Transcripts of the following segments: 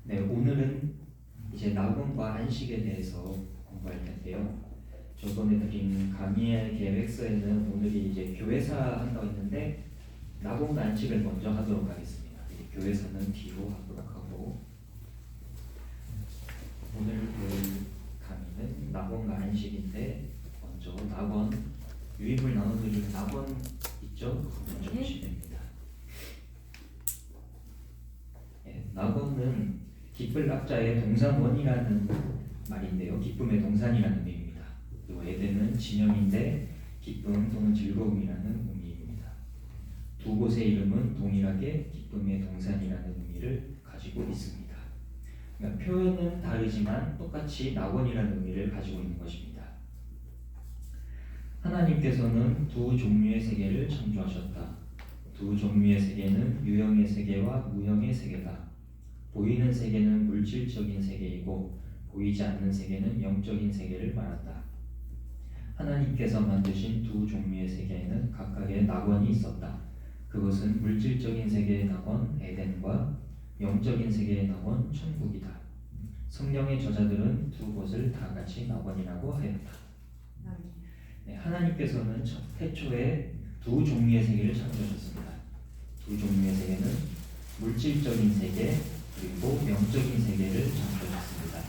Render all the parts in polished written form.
네, 오늘은 이제 낙원과 안식에 대해서 공부할 텐데요. 저번에 드린 강의의 계획서에는 오늘이 이제 교회사 한다고 했는데 낙원과 안식을 먼저 하도록 하겠습니다. 이제 교회사는 뒤로 하도록 하고 오늘 그 강의는 낙원과 안식인데 먼저 낙원 유입을 나눠드리는 낙원 있죠? 먼저 보시면 됩니다. 낙원은 기쁠 낙자의 동산원이라는 말인데요. 기쁨의 동산이라는 의미입니다. 그리고 에덴은 진영인데 기쁨 또는 즐거움이라는 의미입니다. 두 곳의 이름은 동일하게 기쁨의 동산이라는 의미를 가지고 있습니다. 그러니까 표현은 다르지만 똑같이 낙원이라는 의미를 가지고 있는 것입니다. 하나님께서는 두 종류의 세계를 창조하셨다. 두 종류의 세계는 유형의 세계와 무형의 세계다. 보이는 세계는 물질적인 세계이고 보이지 않는 세계는 영적인 세계를 말한다. 하나님께서 만드신 두 종류의 세계에는 각각의 낙원이 있었다. 그것은 물질적인 세계의 낙원 에덴과 영적인 세계의 낙원 천국이다. 성경의 저자들은 두 곳을 다 같이 낙원이라고 하였다. 네, 하나님께서는 태초에 두 종류의 세계를 창조하셨습니다. 두 종류의 세계는 물질적인 세계 그리고 영적인 세계를 창조하셨습니다.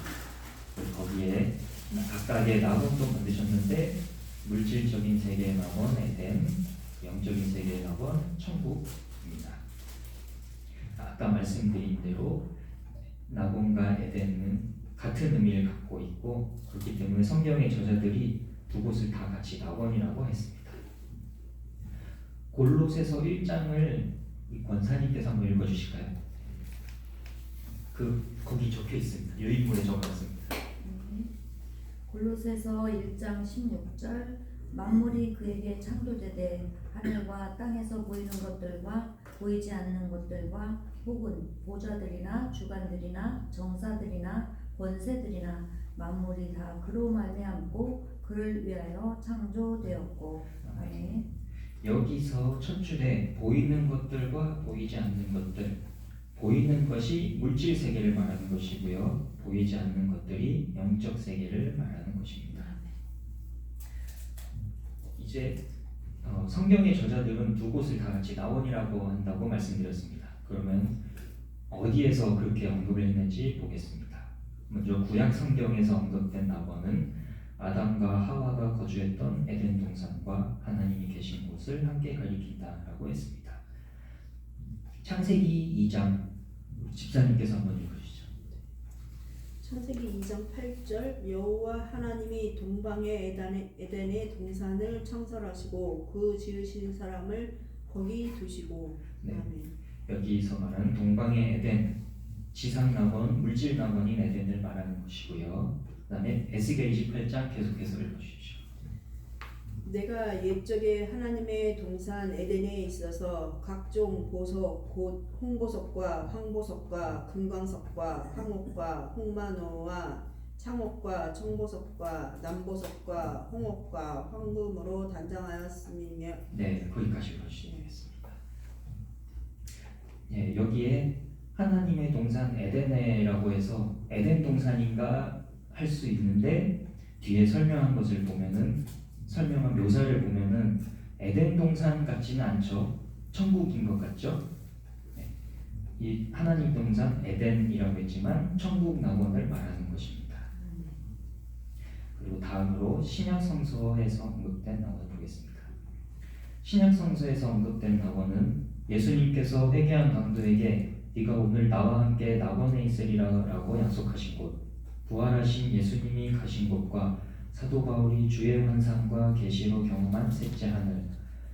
거기에 각각의 낙원도 만드셨는데 물질적인 세계의 낙원 에덴, 영적인 세계의 낙원 천국입니다. 아까 말씀드린 대로 낙원과 에덴은 같은 의미를 갖고 있고 그렇기 때문에 성경의 저자들이 두 곳을 다 같이 낙원이라고 했습니다. 골로새서 1장을 권사님께서 한번 읽어주실까요? 거기 적혀 있습니다. 유인물에 적어놨습니다. 골로새서 1장 16절 만물이 그에게 창조되되 하늘과 땅에서 보이는 것들과 보이지 않는 것들과 혹은 보좌들이나 주관들이나 정사들이나 권세들이나 만물이 다 그로 말미암고 그를 위하여 창조되었고. 아멘. 여기서 첫 줄에 보이는 것들과 보이지 않는 것들, 보이는 것이 물질 세계를 말하는 것이고요. 보이지 않는 것들이 영적 세계를 말하는 것입니다. 이제 성경의 저자들은 두 곳을 다 같이 낙원이라고 한다고 말씀드렸습니다. 그러면 어디에서 그렇게 언급을 했는지 보겠습니다. 먼저 구약 성경에서 언급된 낙원은 아담과 하와가 거주했던 에덴 동산과 하나님이 계신 곳을 함께 가리킨다라고 했습니다. 창세기 2장 집사님께서 한번 읽으시죠. 창세기 2장 8절 여호와 하나님이 동방의 에덴의 동산을 창설하시고 그 지으신 사람을 거기 두시고. 네. 아멘. 여기서 말하는 동방의 에덴, 지상 낙원, 물질 낙원인 에덴을 말하는 것이고요. 그 다음에 에스겔 28장 계속해서 읽으십시오. 내가 옛적에 하나님의 동산 에덴에 있어서 각종 보석 곧 홍보석과 황보석과 금광석과 황옥과 홍마노와 창옥과 청보석과 남보석과 홍옥과 황금으로 단장하였으며. 네, 거기까지 읽으시겠습니다. 예, 여기에 하나님의 동산 에덴에라고 해서 에덴 동산인가 할 수 있는데 뒤에 설명한 것을 보면은 설명한 묘사를 보면은 에덴 동산 같지는 않죠. 천국인 것 같죠. 네. 이 하나님 동산 에덴이라고 했지만 천국 낙원을 말하는 것입니다. 그리고 다음으로 신약 성서에서 언급된 낙원을 보겠습니다. 신약 성서에서 언급된 낙원은 예수님께서 회개한 강도에게 네가 오늘 나와 함께 낙원에 있으리라라고 약속하신 곳, 부활하신 예수님이 가신 곳과 사도 바울이 주의 환상과 계시로 경험한 셋째 하늘,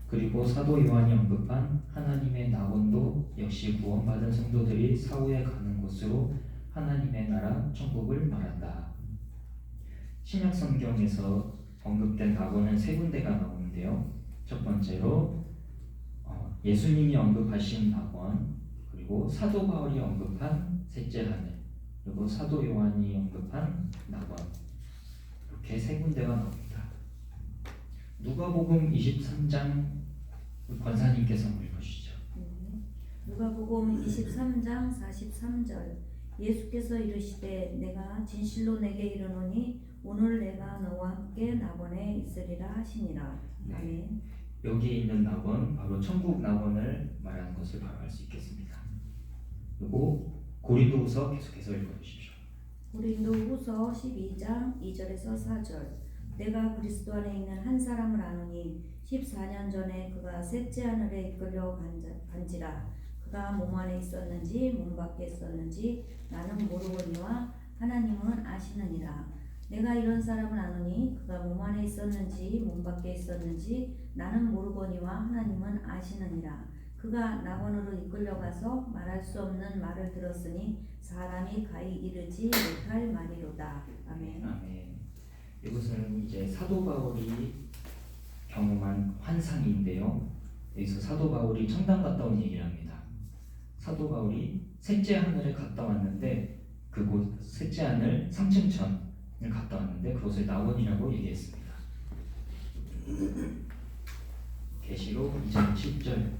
그리고 사도 요한이 언급한 하나님의 낙원도 역시 구원받은 성도들이 사후에 가는 곳으로 하나님의 나라 천국을 말한다. 신약 성경에서 언급된 낙원은 세 군데가 나오는데요. 첫 번째로 예수님이 언급하신 낙원, 그리고 사도 바울이 언급한 셋째 하늘, 그리고 사도 요한이 언급한 낙원, 이렇게 세 군데가 나옵니다. 누가복음 23장 권사님께서 읽으시죠. 누가복음 23장 43절 예수께서 이르시되 내가 진실로 내게 이르노니 오늘 내가 너와 함께 낙원에 있으리라 하시니라. 네. 아멘. 여기 있는 낙원 바로 천국 낙원을 말하는 것을 바로 알 수 있겠습니다. 그리고 고린도후서 계속해서 읽어주십시오. 고린도후서 12장 2절에서 4절. 내가 그리스도 안에 있는 한 사람을 아노니 14년 전에 그가 셋째 하늘에 이끌려 간지라. 그가 몸 안에 있었는지 몸 밖에 있었는지 나는 모르거니와 하나님은 아시느니라. 내가 이런 사람을 아노니 그가 몸 안에 있었는지 몸 밖에 있었는지 나는 모르거니와 하나님은 아시느니라. 그가 낙원으로 이끌려가서 말할 수 없는 말을 들었으니 사람이 가히 이르지 못할 말이로다. 아멘. 아멘. 이것은 이제 사도 바울이 경험한 환상인데요. 여기서 사도 바울이 천당 갔다 온 얘기를 합니다. 사도 바울이 셋째 하늘에 갔다 왔는데 그곳 셋째 하늘 상층천을 갔다 왔는데 그것을 낙원이라고 얘기했습니다. 계시록 2장 7절.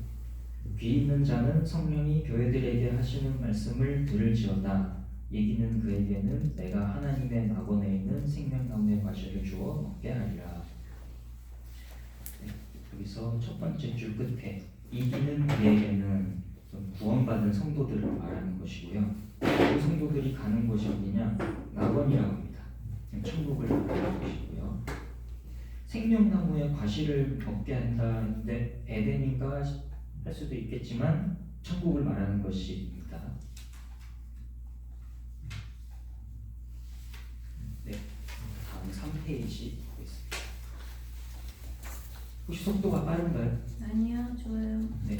귀 있는 자는 성령이 교회들에게 하시는 말씀을 들을지어다. 얘기는 그에게는 내가 하나님의 낙원에 있는 생명나무의 과실을 주어 먹게 하리라. 네, 여기서 첫 번째 줄 끝에 이기는 그에게는 구원받은 성도들을 말하는 것이고요. 그 성도들이 가는 곳이 어디냐? 낙원이라고 합니다. 천국을 말하는 것이고요. 생명나무의 과실을 먹게 한다는데 에덴인가 할 수도 있겠지만 천국을 말하는 것입니다. 네, 다음 3페이지 보겠습니다. 혹시 속도가 빠른가요? 아니요, 좋아요. 네.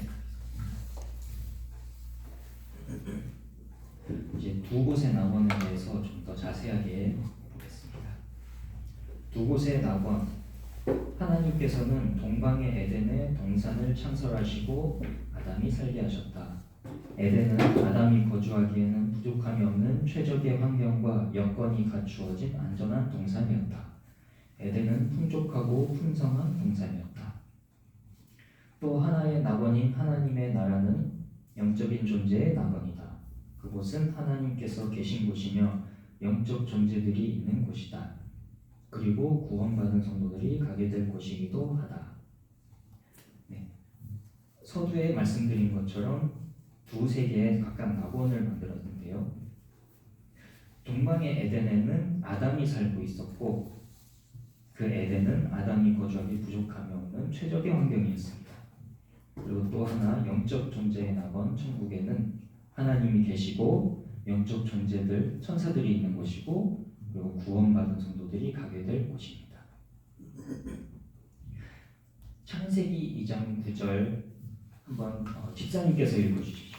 이제 두 곳의 낙원에 대해서 좀 더 자세하게 보겠습니다. 두 곳의 낙원. 하나님께서는 동방의 에덴에 동산을 창설하시고 아담이 살게 하셨다. 에덴은 아담이 거주하기에는 부족함이 없는 최적의 환경과 여건이 갖추어진 안전한 동산이었다. 에덴은 풍족하고 풍성한 동산이었다. 또 하나의 낙원인 하나님의 나라는 영적인 존재의 낙원이다. 그곳은 하나님께서 계신 곳이며 영적 존재들이 있는 곳이다. 그리고 구원받은 성도들이 가게 될 곳이기도 하다. 네. 서두에 말씀드린 것처럼 두세 개의 각각 낙원을 만들었는데요. 동방의 에덴에는 아담이 살고 있었고 그 에덴은 아담이 거주하기 부족함이 없는 최적의 환경이었습니다. 그리고 또 하나 영적 존재의 낙원 천국에는 하나님이 계시고 영적 존재들 천사들이 있는 곳이고 그리고 구원받은 성도들이 가게 될 곳입니다. 창세기 2장 9절 한번 집사님께서 읽어주시죠.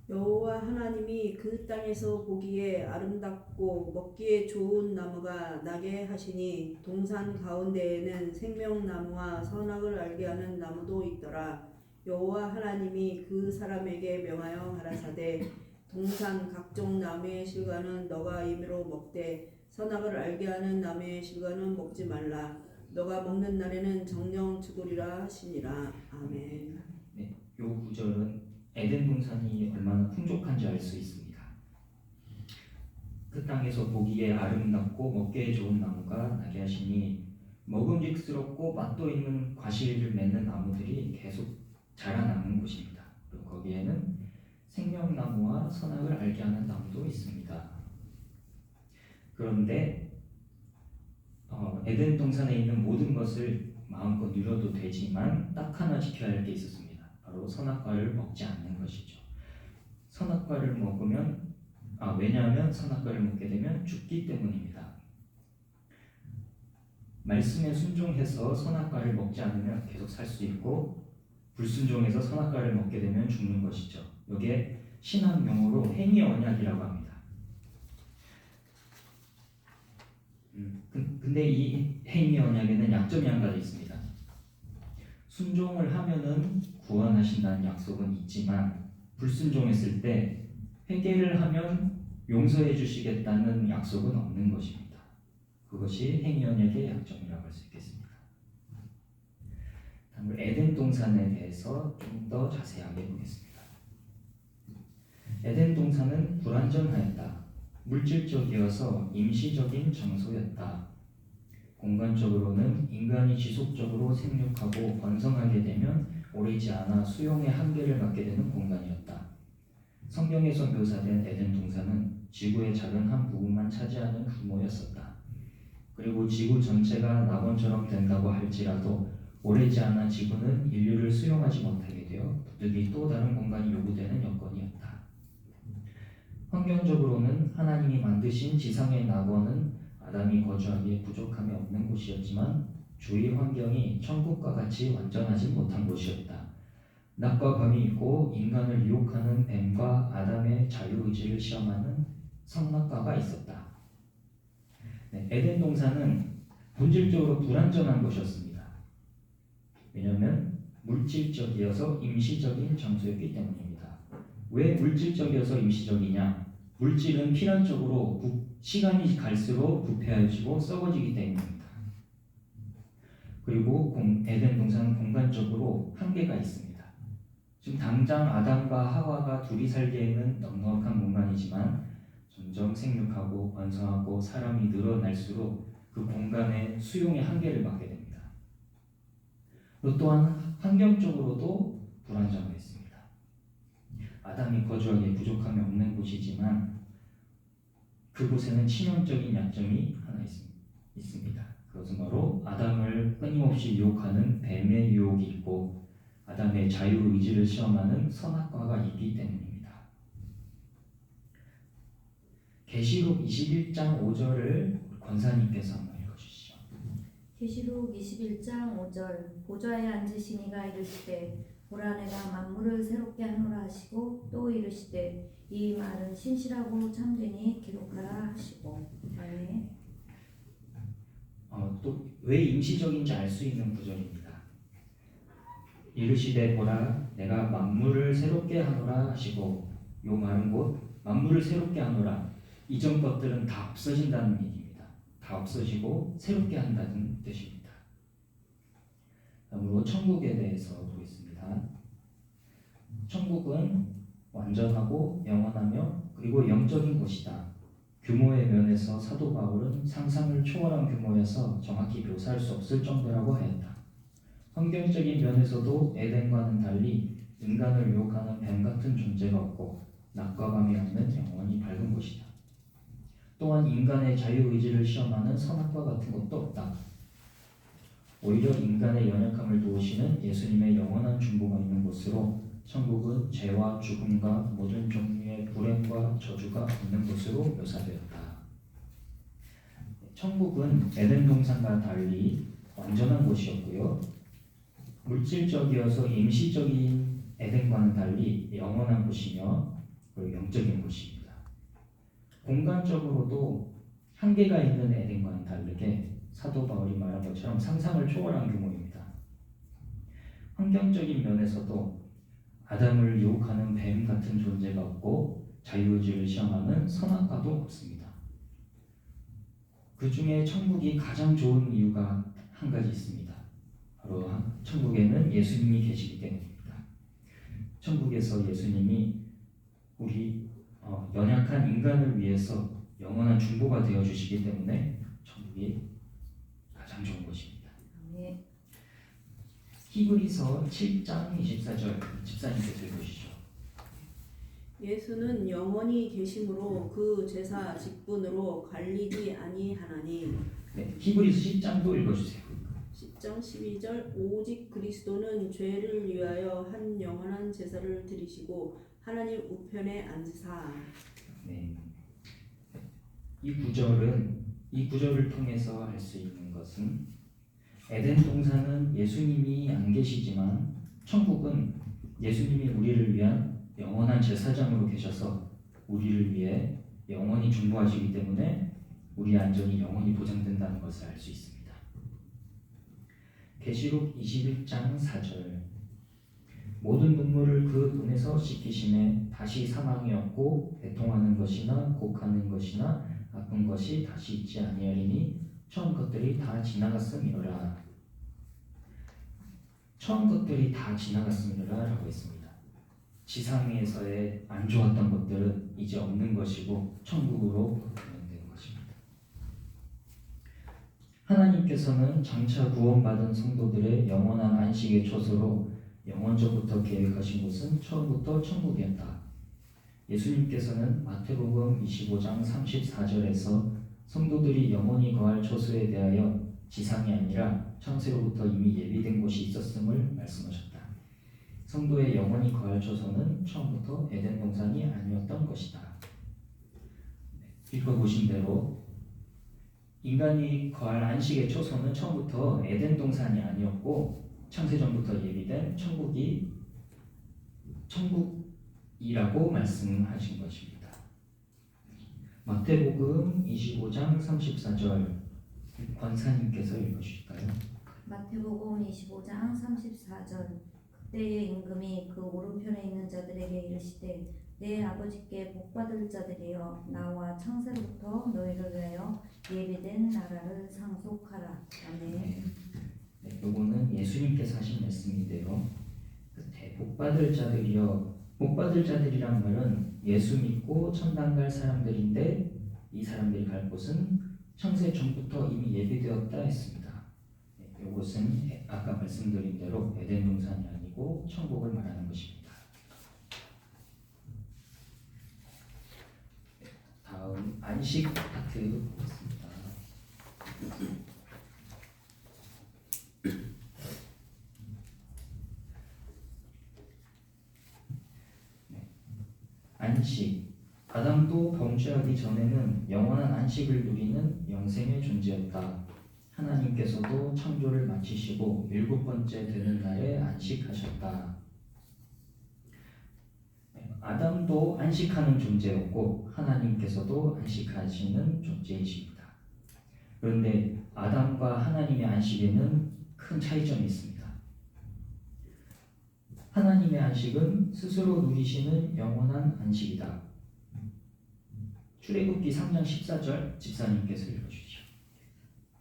여호와 하나님이 그 땅에서 보기에 아름답고 먹기에 좋은 나무가 나게 하시니 동산 가운데에는 생명나무와 선악을 알게 하는 나무도 있더라. 여호와 하나님이 그 사람에게 명하여 가라사대 동산 각종 나무의 실과는 너가 임의로 먹되 선악을 알게 하는 나무의 실과는 먹지 말라. 너가 먹는 날에는 정령 죽으리라 하시니라. 아멘. 네, 요 구절은 에덴 동산이 얼마나 풍족한지 알 수 있습니다. 그 땅에서 보기에 아름답고 먹기에 좋은 나무가 나게 하시니 먹음직스럽고 맛도 있는 과실을 맺는 나무들이 계속 자라나는 곳입니다. 그리고 거기에는 생명나무와 선악을 알게 하는 나무도 있습니다. 그런데 에덴 동산에 있는 모든 것을 마음껏 누려도 되지만 딱 하나 지켜야 할 게 있었습니다. 바로 선악과를 먹지 않는 것이죠. 선악과를 먹으면 왜냐하면 선악과를 먹게 되면 죽기 때문입니다. 말씀에 순종해서 선악과를 먹지 않으면 계속 살 수 있고 불순종해서 선악과를 먹게 되면 죽는 것이죠. 이게 신학 용어로 행위 언약이라고 합니다. 근데 이 행위 언약에는 약점이 한 가지 있습니다. 순종을 하면은 구원하신다는 약속은 있지만 불순종했을 때 회개를 하면 용서해 주시겠다는 약속은 없는 것입니다. 그것이 행위 언약의 약점이라고 할 수 있겠습니다. 다음으로 에덴 동산에 대해서 좀 더 자세하게 보겠습니다. 에덴 동산은 불완전하였다. 물질적이어서 임시적인 장소였다. 공간적으로는 인간이 지속적으로 생육하고 번성하게 되면 오래지 않아 수용의 한계를 맞게 되는 공간이었다. 성경에서 묘사된 에덴 동산은 지구의 작은 한 부분만 차지하는 규모였었다. 그리고 지구 전체가 낙원처럼 된다고 할지라도 오래지 않아 지구는 인류를 수용하지 못하게 되어 부득이 또 다른 공간이 요구되는 여건이었다. 환경적으로는 하나님이 만드신 지상의 낙원은 아담이 거주하기에 부족함이 없는 곳이었지만 주위 환경이 천국과 같이 완전하지 못한 곳이었다. 낮과 밤이 있고 인간을 유혹하는 뱀과 아담의 자유의지를 시험하는 성낙과가 있었다. 네, 에덴 동산은 본질적으로 불완전한 곳이었습니다. 왜냐하면 물질적이어서 임시적인 장소였기 때문입니다. 왜 물질적이어서 임시적이냐? 물질은 필연적으로 시간이 갈수록 부패해지고 썩어지기 때문입니다. 그리고 에덴 동산은 공간적으로 한계가 있습니다. 지금 당장 아담과 하와가 둘이 살기에는 넉넉한 공간이지만 점점 생육하고 번성하고 사람이 늘어날수록 그 공간의 수용의 한계를 맞게 됩니다. 또 또한 환경적으로도 불안정했습니다. 아담이 거주하기에 부족함이 없는 곳이지만 그곳에는 치명적인 약점이 하나 있습니다. 그것은 바로 아담을 끊임없이 유혹하는 뱀의 유혹이 있고 아담의 자유의지를 시험하는 선악과가 있기 때문입니다. 계시록 21장 5절을 권사님께서 한번 읽어주시죠. 계시록 21장 5절 보좌에 앉으신 이가 이르시되 보라 내가 만물을 새롭게 하노라 하시고 또 이르시되 이 말은 신실하고 참되니 기록하라 하시고. 아멘. 또 왜 임시적인지 알 수 있는 구절입니다. 이르시되 보라 내가 만물을 새롭게 하노라 하시고, 요 말은 곧 만물을 새롭게 하노라, 이전 것들은 다 없어진다는 얘기입니다. 다 없어지고 새롭게 한다는 뜻입니다. 다음으로 천국에 대해서 보겠습니다. 천국은 완전하고 영원하며 그리고 영적인 곳이다. 규모의 면에서 사도 바울은 상상을 초월한 규모여서 정확히 묘사할 수 없을 정도라고 하였다. 환경적인 면에서도 에덴과는 달리 인간을 유혹하는 뱀 같은 존재가 없고 낮과 밤이 없는 영원히 밝은 곳이다. 또한 인간의 자유의지를 시험하는 선악과 같은 것도 없다. 오히려 인간의 연약함을 도우시는 예수님의 영원한 중보가 있는 곳으로 천국은 죄와 죽음과 모든 종류의 불행과 저주가 없는 곳으로 묘사되었다. 천국은 에덴 동산과 달리 완전한 곳이었고요. 물질적이어서 임시적인 에덴과는 달리 영원한 곳이며 그리고 영적인 곳입니다. 공간적으로도 한계가 있는 에덴과는 다르게 사도 바울이 말한 것처럼 상상을 초월한 규모입니다. 환경적인 면에서도 아담을 유혹하는 뱀 같은 존재가 없고 자유의지를 시험하는 선악과도 없습니다. 그 중에 천국이 가장 좋은 이유가 한 가지 있습니다. 바로 천국에는 예수님이 계시기 때문입니다. 천국에서 예수님이 우리 연약한 인간을 위해서 영원한 중보가 되어 주시기 때문에 천국이 가장 좋은 곳입니다. 네. 히브리서 7장 24절 집사님께서 읽으시죠. 예수는 영원히 계심으로 그 제사 직분으로 갈리지 아니하나니. 네, 히브리서 10장도 읽어주세요. 10장 12절 오직 그리스도는 죄를 위하여 한 영원한 제사를 드리시고 하나님 우편에 앉으사. 네. 이 구절을 통해서 알 수 있는 것은 에덴 동산은 예수님이 안 계시지만 천국은 예수님이 우리를 위한 영원한 제사장으로 계셔서 우리를 위해 영원히 중보하시기 때문에 우리의 안전이 영원히 보장된다는 것을 알 수 있습니다. 계시록 21장 4절 모든 눈물을 그 눈에서 씻기심에 다시 사망이 없고 애통하는 것이나 곡하는 것이나 아픈 것이 다시 있지 아니하리니 처음 것들이 다 지나갔음이로라. 처음 것들이 다 지나갔음이로라 라고 했습니다. 지상에서의 안 좋았던 것들은 이제 없는 것이고 천국으로 변화되는 것입니다. 하나님께서는 장차 구원받은 성도들의 영원한 안식의 초소로 영원전부터 계획하신 곳은 처음부터 천국이었다. 예수님께서는 마태복음 25장 34절에서 성도들이 영원히 거할 초소에 대하여 지상이 아니라 창세로부터 이미 예비된 곳이 있었음을 말씀하셨다. 성도의 영원히 거할 초소는 처음부터 에덴 동산이 아니었던 것이다. 읽어보신 대로 인간이 거할 안식의 초소는 처음부터 에덴 동산이 아니었고 창세전부터 예비된 천국이라고 말씀하신 것입니다. 마태복음 25장 34절 권사님께서 읽어주실까요? 마태복음 25장 34절 그때의 임금이 그 오른편에 있는 자들에게 이르시되 내 아버지께 복받을 자들이여 나와 창세로부터 너희를 위하여 예비된 나라를 상속하라. 아멘. 네, 요거는 예수님께서 하신 말씀인데요. 끝에 복받을 자들이여, 복받을 자들이란 말은 예수 믿고 천당 갈 사람들인데 이 사람들이 갈 곳은 창세 전부터 이미 예비되었다 했습니다. 네, 요것은 아까 말씀드린 대로 에덴 동산이 아니고 천국을 말하는 것입니다. 다음 안식 파트 보겠습니다. 안식. 아담도 범죄하기 전에는 영원한 안식을 누리는 영생의 존재였다. 하나님께서도 창조를 마치시고 7번째 되는 날에 안식하셨다. 아담도 안식하는 존재였고 하나님께서도 안식하시는 존재이십니다. 그런데 아담과 하나님의 안식에는 큰 차이점이 있습니다. 하나님의 안식은 스스로 누리시는 영원한 안식이다. 출애굽기 3장 14절 집사님께서 읽어주시죠.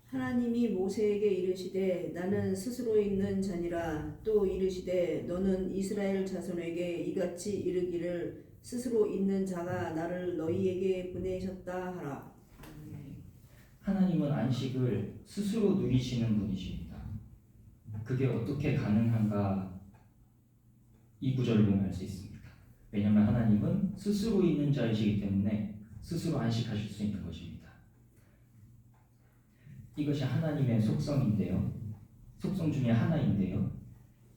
하나님이 모세에게 이르시되 나는 스스로 있는 자니라. 또 이르시되 너는 이스라엘 자손에게 이같이 이르기를 스스로 있는 자가 나를 너희에게 보내셨다 하라. 하나님은 안식을 스스로 누리시는 분이십니다. 그게 어떻게 가능한가 이 구절을 보면 알 수 있습니다. 왜냐하면 하나님은 스스로 있는 자이시기 때문에 스스로 안식하실 수 있는 것입니다. 이것이 하나님의 속성인데요. 속성 중에 하나인데요.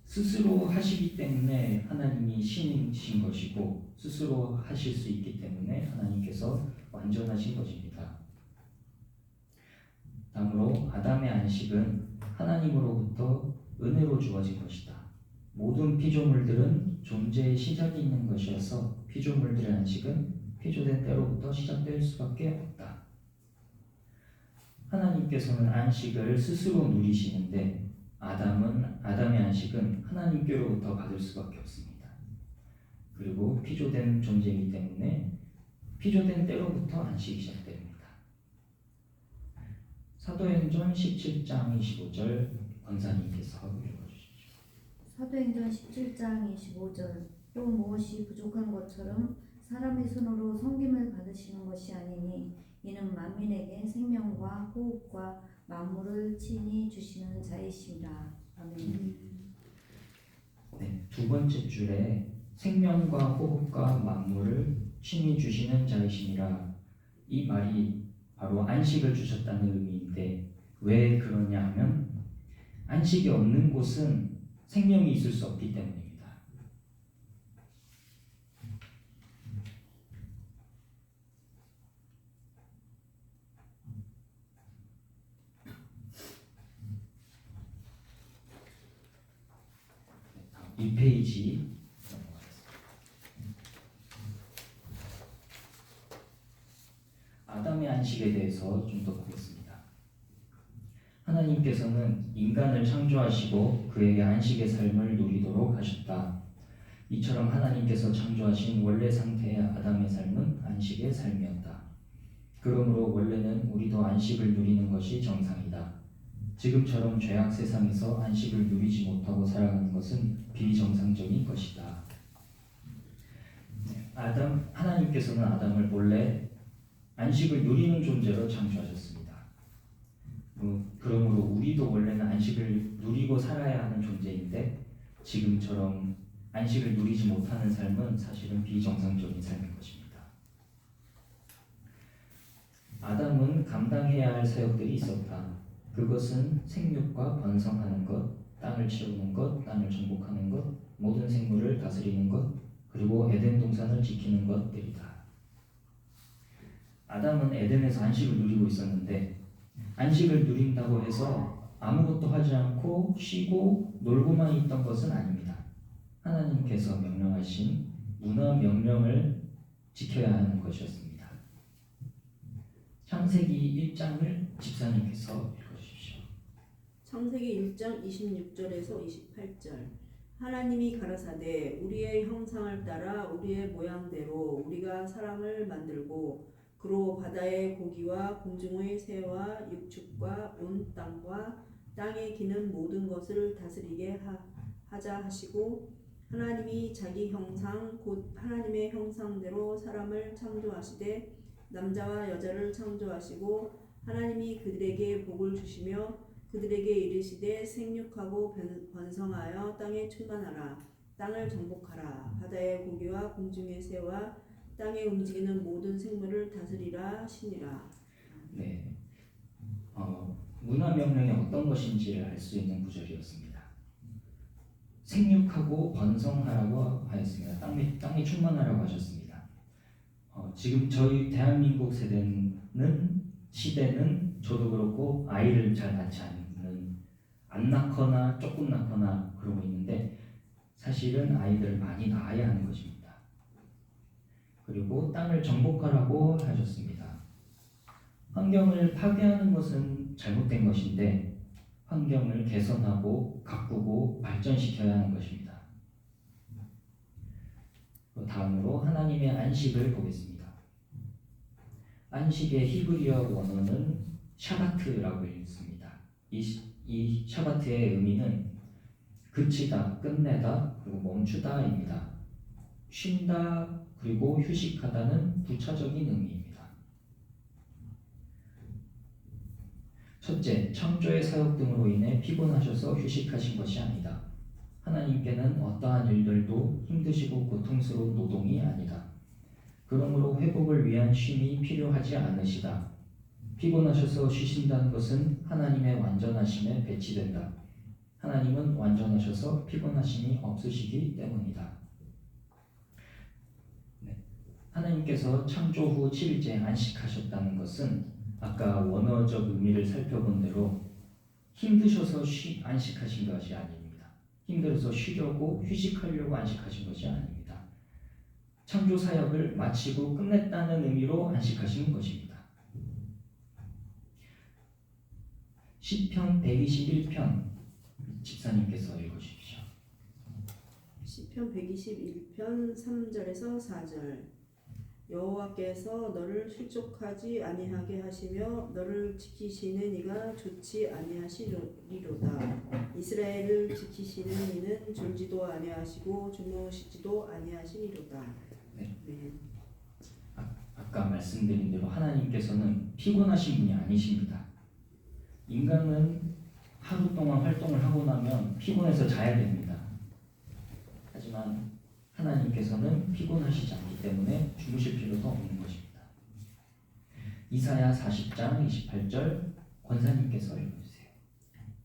스스로 하시기 때문에 하나님이 신이신 것이고 스스로 하실 수 있기 때문에 하나님께서 완전하신 것입니다. 다음으로 아담의 안식은 하나님으로부터 은혜로 주어진 것이다. 모든 피조물들은 존재의 시작이 있는 것이어서 피조물들의 안식은 피조된 때로부터 시작될 수밖에 없다. 하나님께서는 안식을 스스로 누리시는데 아담의 안식은 하나님께로부터 받을 수밖에 없습니다. 그리고 피조된 존재이기 때문에 피조된 때로부터 안식이 시작됩니다. 사도행전 17장 25절 권사님께서 읽어주시죠. 사도행전 17장 25절 또 무엇이 부족한 것처럼 사람의 손으로 섬김을 받으시는 것이 아니니 이는 만민에게 생명과 호흡과 만물을 친히 주시는 자이십니다. 아멘. 네, 두 번째 줄에 생명과 호흡과 만물을 친히 주시는 자이시니라. 이 말이 바로 안식을 주셨다는 의미인데 왜 그러냐 하면 안식이 없는 곳은 생명이 있을 수 없기 때문입니다. 이 페이지 넘어가겠습니다. 아담의 안식에 대해서 좀 더 보겠습니다. 하나님께서는 인간을 창조하시고 그에게 안식의 삶을 누리도록 하셨다. 이처럼 하나님께서 창조하신 원래 상태의 아담의 삶은 안식의 삶이었다. 그러므로 원래는 우리도 안식을 누리는 것이 정상이다. 지금처럼 죄악 세상에서 안식을 누리지 못하고 살아가는 것은 비정상적인 것이다. 하나님께서는 아담을 본래 안식을 누리는 존재로 창조하셨습니다. 그러므로 우리도 원래는 안식을 누리고 살아야 하는 존재인데 지금처럼 안식을 누리지 못하는 삶은 사실은 비정상적인 삶인 것입니다. 아담은 감당해야 할 사역들이 있었다. 그것은 생육과 번성하는 것, 땅을 채우는 것, 땅을 정복하는 것, 모든 생물을 다스리는 것, 그리고 에덴 동산을 지키는 것들이다. 아담은 에덴에서 안식을 누리고 있었는데 안식을 누린다고 해서 아무것도 하지 않고 쉬고 놀고만 있던 것은 아닙니다. 하나님께서 명령하신 문화 명령을 지켜야 하는 것이었습니다. 창세기 1장을 집사님께서 읽어주십시오. 창세기 1장 26절에서 28절. 하나님이 가라사대 우리의 형상을 따라 우리의 모양대로 우리가 사람을 만들고 그로 바다의 고기와 공중의 새와 육축과 온 땅과 땅에 기는 모든 것을 다스리게 하자 하시고 하나님이 자기 형상 곧 하나님의 형상대로 사람을 창조하시되 남자와 여자를 창조하시고 하나님이 그들에게 복을 주시며 그들에게 이르시되 생육하고 번성하여 땅에 충만하라 땅을 정복하라 바다의 고기와 공중의 새와 땅에 움직이는 모든 생물을 다스리라 하시니라. 네, 문화 명령이 어떤 것인지를 알 수 있는 구절이었습니다. 생육하고 번성하라고 하였습니다. 땅이 충만하라고 하셨습니다. 지금 저희 대한민국 시대는 저도 그렇고 아이를 잘 낳지 않는, 안 낳거나 조금 낳거나 그러고 있는데 사실은 아이들을 많이 낳아야 하는 것입니다. 그리고 땅을 정복하라고 하셨습니다. 환경을 파괴하는 것은 잘못된 것인데 환경을 개선하고 가꾸고 발전시켜야 하는 것입니다. 다음으로 하나님의 안식을 보겠습니다. 안식의 히브리어 원어는 샤바트라고 읽습니다. 이 샤바트의 의미는 그치다, 끝내다, 그리고 멈추다입니다. 쉰다, 그리고 휴식하다는 부차적인 의미입니다. 첫째, 창조의 사역 등으로 인해 피곤하셔서 휴식하신 것이 아니다. 하나님께는 어떠한 일들도 힘드시고 고통스러운 노동이 아니다. 그러므로 회복을 위한 쉼이 필요하지 않으시다. 피곤하셔서 쉬신다는 것은 하나님의 완전하심에 배치된다. 하나님은 완전하셔서 피곤하심이 없으시기 때문이다. 네. 하나님께서 창조 후 7일째 안식하셨다는 것은 아까 원어적 의미를 살펴본 대로 힘드셔서 안식하신 것이 아닙니다. 힘들어서 쉬려고 휴식하려고 안식하신 것이 아닙니다. 창조 사역을 마치고 끝냈다는 의미로 안식하신 것입니다. 시편 121편 집사님께서 읽어주십시오. 시편 121편 3절에서 4절. 여호와께서 너를 실족하지 아니하게 하시며 너를 지키시는 이가 좋지 아니하시리로다. 이스라엘을 지키시는 이는 졸지도 아니하시고 주무시지도 아니하시리로다. 네. 아까 말씀드린 대로 하나님께서는 피곤하신 분이 아니십니다. 인간은 하루 동안 활동을 하고 나면 피곤해서 자야 됩니다. 하지만 하나님께서는 피곤하시지 않기 때문에 주무실 필요도 없는 것입니다. 이사야 40장 28절 권사님께서 읽어주세요.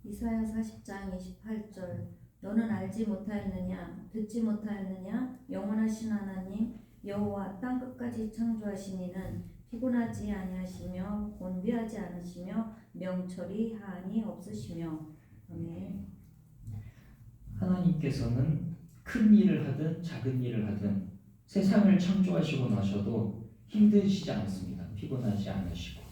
이사야 40장 28절 너는 알지 못하였느냐 듣지 못하였느냐 영원하신 하나님 여호와 땅 끝까지 창조하신 이는 피곤하지 아니하시며 곤비하지 않으시며 명철이 하한이 없으시며. 아멘. 하나님께서는 큰 일을 하든 작은 일을 하든 세상을 창조하시고 나셔도 힘드시지 않습니다. 피곤하지 않으시고.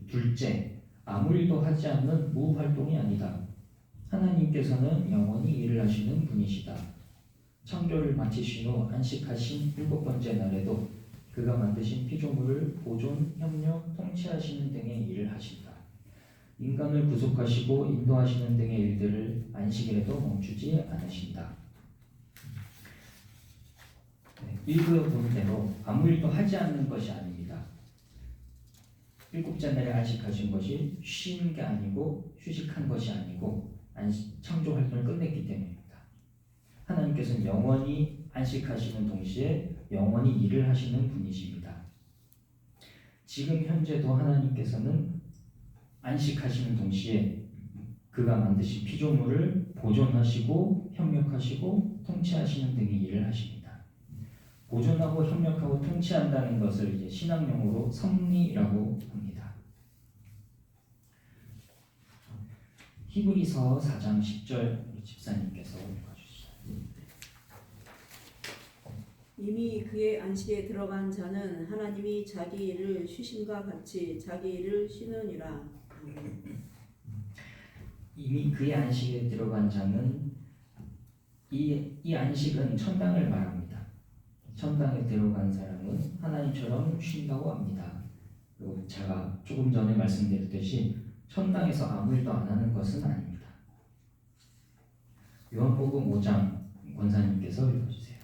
둘째, 아무 일도 하지 않는 무활동이 아니다. 하나님께서는 영원히 일을 하시는 분이시다. 창조를 마치신 후 안식하신 7번째 날에도 그가 만드신 피조물을 보존, 협력, 통치하시는 등의 일을 하신다. 인간을 구속하시고 인도하시는 등의 일들을 안식일에도 멈추지 않으신다. 읽어본 대로 아무 일도 하지 않는 것이 아닙니다. 일곱째 날에 안식하신 것이 쉬는 게 아니고 휴식한 것이 아니고 창조 활동을 끝냈기 때문입니다. 하나님께서는 영원히 안식하시는 동시에 영원히 일을 하시는 분이십니다. 지금 현재도 하나님께서는 안식하시는 동시에 그가 만드신 피조물을 보존하시고 협력하시고 통치하시는 등의 일을 하십니다. 보존하고 협력하고 통치한다는 것을 이제 신학용어로 섭리라고 합니다. 히브리서 4장 10절 집사님께서 읽어주시죠. 이미 그의 안식에 들어간 자는 하나님이 자기 일을 쉬심과 같이 자기 일을 쉬느니라. 이미 그의 안식에 들어간 자는 이 안식은 천당을 말합니다. 천당에 들어간 사람은 하나님처럼 쉰다고 합니다. 그리고 제가 조금 전에 말씀드렸듯이 천당에서 아무 일도 안 하는 것은 아닙니다. 요한복음 5장 권사님께서 읽어주세요.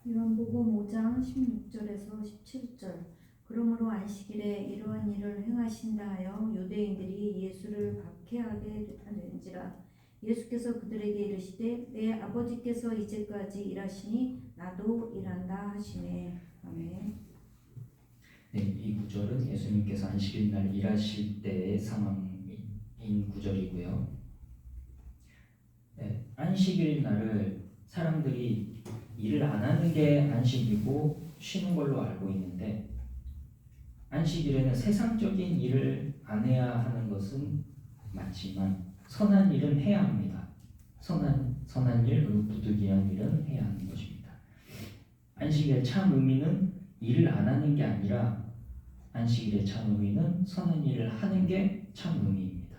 요한복음 5장 16절에서 17절. 그러므로 안식일에 이러한 일을 행하신다 하여 유대인들이 예수를 박해하게 된지라. 예수께서 그들에게 이르시되 내 아버지께서 이제까지 일하시니 나도 일한다 하시네. 아멘. 네, 이 구절은 예수님께서 안식일 날 일하실 때의 상황인 구절이고요. 네, 안식일 날을 사람들이 일을 안 하는 게 안식이고 쉬는 걸로 알고 있는데, 안식일에는 세상적인 일을 안 해야 하는 것은 맞지만 선한 일은 해야 합니다. 선한 일, 그리고 부득이한 일은 해야 하는 것입니다. 안식일의 참 의미는 일을 안 하는 게 아니라 안식일의 참 의미는 선한 일을 하는 게 참 의미입니다.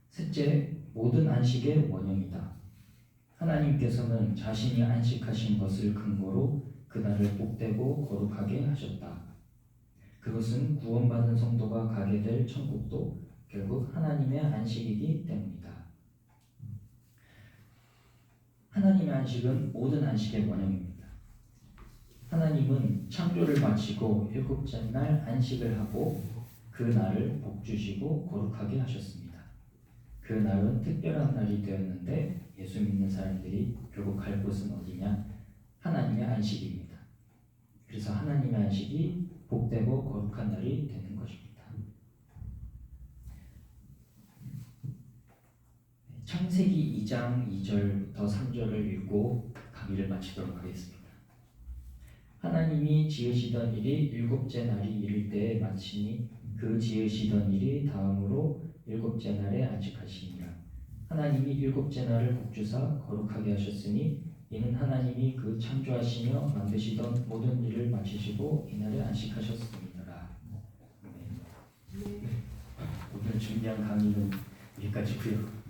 셋째, 모든 안식의 원형이다. 하나님께서는 자신이 안식하신 것을 근거로 그날을 복되고 거룩하게 하셨다. 그것은 구원받은 성도가 가게 될 천국도 결국 하나님의 안식이기 때문이다. 하나님의 안식은 모든 안식의 원형입니다. 하나님은 창조를 마치고 일곱째 날 안식을 하고 그 날을 복주시고 거룩하게 하셨습니다. 그 날은 특별한 날이 되었는데 예수 믿는 사람들이 결국 갈 곳은 어디냐? 하나님의 안식입니다. 그래서 하나님의 안식이 복되고 거룩한 날이 되는 것입니다. 창세기 2장 2절부터 3절을 읽고 강의를 마치도록 하겠습니다. 하나님이 지으시던 일이 일곱째 날이 이를 때에 마치니 그 지으시던 일이 다음으로 일곱째 날에 안식하시니라. 하나님이 일곱째 날을 복주사 거룩하게 하셨으니 이는 하나님이 그 창조하시며 만드시던 모든 일을 마치시고 이날에 안식하셨습니다. 네. 오늘 준비한 강의는 여기까지고요.